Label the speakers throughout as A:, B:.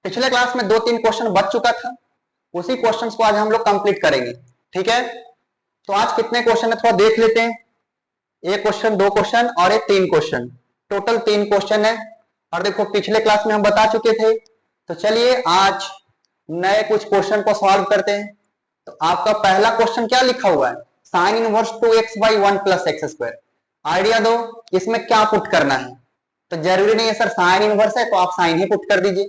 A: पिछले क्लास में 2-3 क्वेश्चन बच चुका था, उसी क्वेश्चंस को आज हम लोग कंप्लीट करेंगे। ठीक है, तो आज कितने क्वेश्चन है थोड़ा देख लेते हैं। एक क्वेश्चन, 2 क्वेश्चन और एक 3 क्वेश्चन, टोटल 3 क्वेश्चन है। और देखो पिछले क्लास में हम बता चुके थे, तो चलिए आज नए कुछ क्वेश्चन को सॉल्व करते हैं। तो आपका पहला क्वेश्चन क्या लिखा हुआ है, sine inverse 2x by 1 plus x square. Idea दो इसमें क्या पुट करना है। तो जरूरी नहीं है सर साइन इनवर्स है तो आप साइन ही पुट कर दीजिए,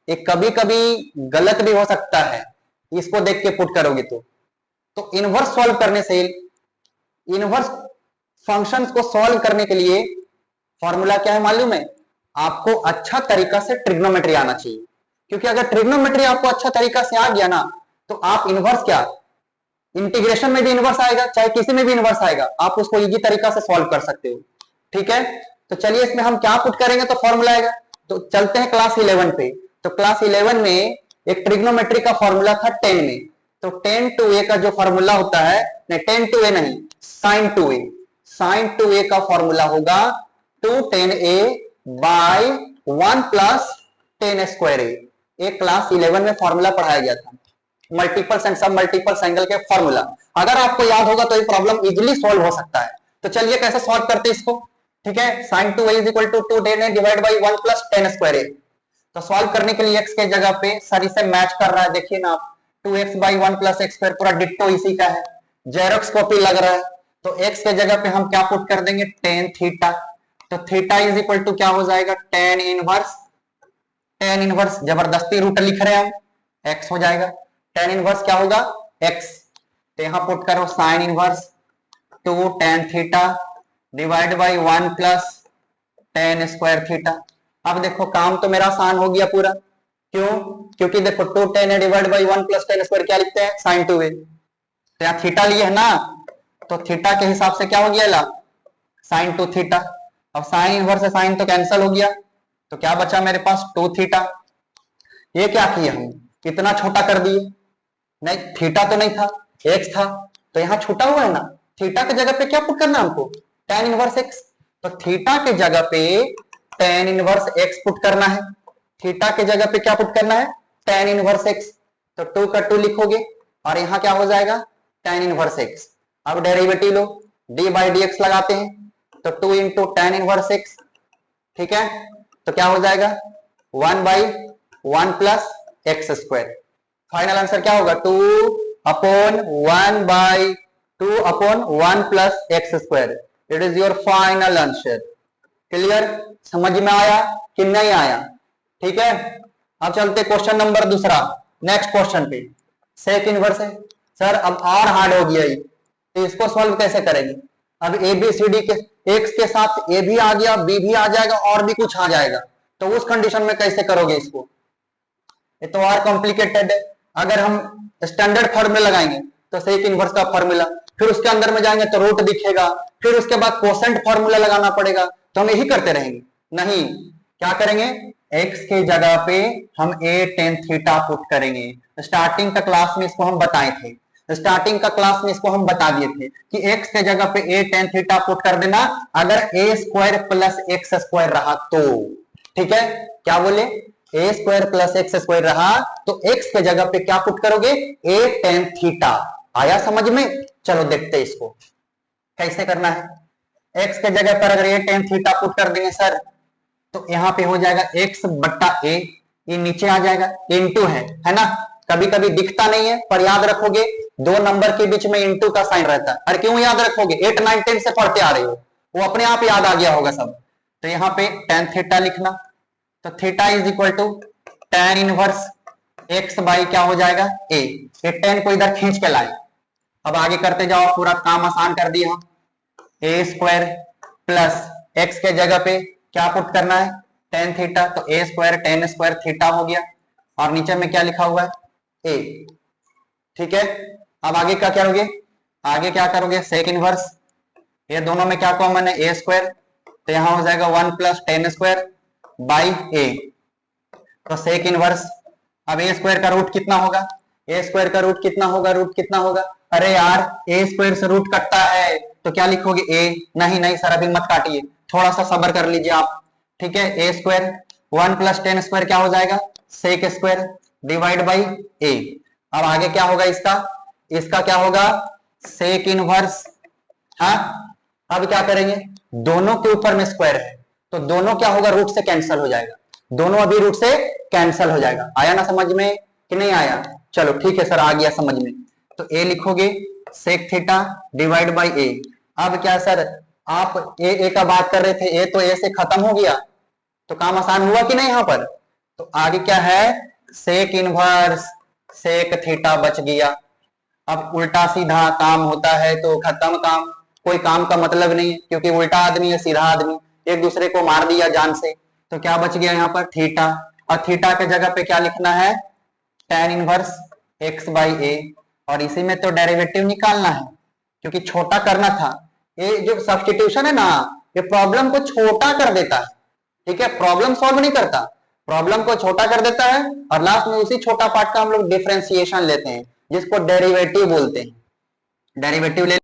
A: एक कभी कभी गलत भी हो सकता है, इसको देख के पुट करोगे तो इनवर्स सॉल्व करने से, इनवर्स फंक्शंस को सॉल्व करने के लिए फॉर्मूला क्या है मालूम है आपको, अच्छा तरीका से ट्रिग्नोमेट्री आना चाहिए। क्योंकि अगर ट्रिग्नोमेट्री आपको अच्छा तरीका से आ गया ना, तो आप इनवर्स क्या, इंटीग्रेशन में भी इनवर्स आएगा, चाहे किसी में भी इनवर्स आएगा, आप उसको इजी तरीका से सॉल्व कर सकते हो। ठीक है, तो चलिए इसमें हम क्या पुट करेंगे तो फॉर्मूला आएगा। तो चलते हैं क्लास 11 पे। तो क्लास 11 में एक ट्रिग्नोमेट्री का फॉर्मूला था 10 में। तो 10 टू ए का जो फॉर्मूला होता है, नहीं 10 टू ए नहीं, sine two A, sine two A का फॉर्मूला होगा 2tan a by 1 plus 10 square A. एक क्लास 11 में फॉर्मूला पढ़ाया गया था, multiples and sub multiples angle के फॉर्मूला। अगर आपको याद होगा तो ये प्रॉब्लम इजीली सॉल्व हो सकता है। तो चलिए कैसे सॉल्व करते हैं इसको। ठीक है, sine two A is equal to 2tan divide by 1 plus 10 square A. तो सॉल्व करने के लिए x के जगह पे सर इसे मैच कर रहा है, देखिए ना आप 2x by 1 plus x square पूरा डिट्टो इसी का है, जेरोक्स कॉपी लग रहा है। तो x के जगह पे हम क्या पुट कर देंगे, टेन थीटा। तो थीटा इज इक्वल टू क्या हो जाएगा, टेन इनवर्स, टेन इनवर्स जबरदस्ती रूट लिख रहे हैं हम, x हो जाएगा, टेन इनवर्स क्या होगा x। तो यहां पुट करो sine inverse 2 tan theta divide by 1 plus 10 square theta. अब देखो काम तो मेरा आसान हो गया पूरा, क्यों, क्योंकि देखो 2 tan divide by 1 plus 10 square क्या लिखते हैं, साइन टू ए। तो यहाँ थीटा लिए है ना, तो थीटा के हिसाब से क्या हो गया ला, साइन टू थीटा। अब साइन इनवर्स से साइन तो कैंसिल हो गया, तो क्या बचा मेरे पास 2 थीटा। ये क्या किया हम, इतना छोटा कर दिए, नहीं थीटा तो नहीं था, एक्स था, तो यहाँ छूटा हुआ है ना, थीटा के जगह पे क्या पुट करना है हमको, टेन इनवर्स एक्स। तो थीटा के जगह पे टेन इनवर्स एक्स पुट करना है, थीटा के जगह पे क्या पुट करना है, टेन इनवर्स एक्स। तो 2 का 2 लिखोगे और यहाँ क्या हो जाएगा, टेन इनवर्स एक्स। अब derivative low, D by D x लगाते हैं, तो 2 इंटू टेन इनवर्स एक्स। ठीक है, तो क्या हो जाएगा 1 by 1 plus x square. Final answer क्या होगा, 2 upon 1 by 2 upon 1 plus x square. It is your final answer. Clear, समझ में आया कि नहीं आया। ठीक है, अब चलते क्वेश्चन नंबर दूसरा, नेक्स्ट क्वेश्चन पे। सेक इनवर्स है सर, अब और हार्ड हो गया, तो इसको सॉल्व कैसे करेंगे। अब ए बी सी डी के एक्स के साथ ए भी आ गया, बी भी आ जाएगा और भी कुछ आ जाएगा, तो उस कंडीशन में कैसे करोगे इसको, ये तो और कॉम्प्लिकेटेड है। अगर हम स्टैंडर्ड फॉर्मूला लगाएंगे तो सेक इनवर्स का फॉर्मूला, फिर उसके अंदर में जाएंगे तो रूट दिखेगा, फिर उसके बाद कोसेंट फॉर्मूला लगाना पड़ेगा, तो हम यही करते रहेंगे। नहीं, क्या करेंगे, x के जगह पे हम a tan थीटा पुट करेंगे। स्टार्टिंग का क्लास में इसको हम बताए थे, स्टार्टिंग का क्लास में इसको हम बता दिए थे कि x के जगह पे a tan थीटा पुट कर देना अगर a square plus x square रहा तो। ठीक है, क्या बोले, a square plus x square रहा तो x के जगह पे क्या पुट करोगे, a tan थीटा। आया समझ में, चलो देखते इसको कैसे करना है। x के जगह पर अगर a tan थीटा पुट कर देंगे सर, तो यहाँ पे हो जाएगा x बट्टा a, ये नीचे आ जाएगा, इंटू है ना, कभी कभी दिखता नहीं है पर याद रखोगे, दो नंबर के बीच में इंटू का साइन रहता है। अरे क्यों याद रखोगे, 8 9 10 से पढ़ते आ रहे हो, वो अपने आप याद आ गया होगा सब। तो यहाँ पे tan थीटा लिखना, तो theta is equal to tan inverse x by क्या हो जाएगा a, ये tan को इधर खींच के लाए। अब आगे करते जाओ, पूरा काम आसान कर दिया हम, ए स्क्वायर प्लस एक्स के जगह पे क्या पुट करना है, टेन थीटा, तो ए स्क्वायर टेन स्क्वायर थीटा हो गया, और नीचे में क्या लिखा हुआ है ए। ठीक है, अब आगे क्या करोगे, आगे क्या करोगे, सेक इनवर्स, ये दोनों में क्या कॉमन है, ए स्क्वायर, तो यहां हो जाएगा 1 प्लस टेन स्क्वायर बाई ए, तो सेक इनवर्स। अब ए स्क्वायर का रूट कितना होगा, ए स्क्वायर का रूट कितना होगा, रूट कितना होगा, अरे यार ए स्क्वायर से रूट कटता है, तो क्या लिखोगे ए, नहीं नहीं सर अभी मत काटिए, थोड़ा सा सब्र कर लीजिए आप। ठीक है, ए स्क्वायर 1 प्लस टेन स्क्वायर क्या हो जाएगा, सेक स्क्वायर डिवाइड बाई ए। अब आगे क्या होगा इसका, इसका क्या होगा, सेक इनवर्स। हाँ, अब क्या करेंगे, दोनों के ऊपर में स्क्वायर है तो दोनों क्या होगा, रूट से कैंसिल हो जाएगा, दोनों अभी रूट से कैंसिल हो जाएगा। आया ना समझ में कि नहीं आया, चलो ठीक है सर आ गया समझ में। तो ए लिखोगे सेक थीटा डिवाइड बाई ए। अब क्या सर, आप ए का बात कर रहे थे, ए तो ए से खत्म हो गया तो काम आसान हुआ कि नहीं यहाँ पर। तो आगे क्या है, सेक इनवर्स सेक थीटा बच गया। अब उल्टा सीधा काम होता है तो खत्म काम, कोई काम का मतलब नहीं है क्योंकि उल्टा आदमी है सीधा आदमी, एक दूसरे को मार दिया जान से। तो क्या बच गया यहाँ पर, थीटा। और थीटा के जगह पे क्या लिखना है, tan इनवर्स x बाई ए। और इसी में तो डेरिवेटिव निकालना है क्योंकि छोटा करना था। ये जो सब्स्टिट्यूशन है ना, ये प्रॉब्लम को छोटा कर देता है, ठीक है, प्रॉब्लम सॉल्व नहीं करता, प्रॉब्लम को छोटा कर देता है और लास्ट में उसी छोटा पार्ट का हम लोग डिफरेंशिएशन लेते हैं जिसको डेरिवेटिव बोलते हैं। डेरिवेटिव ले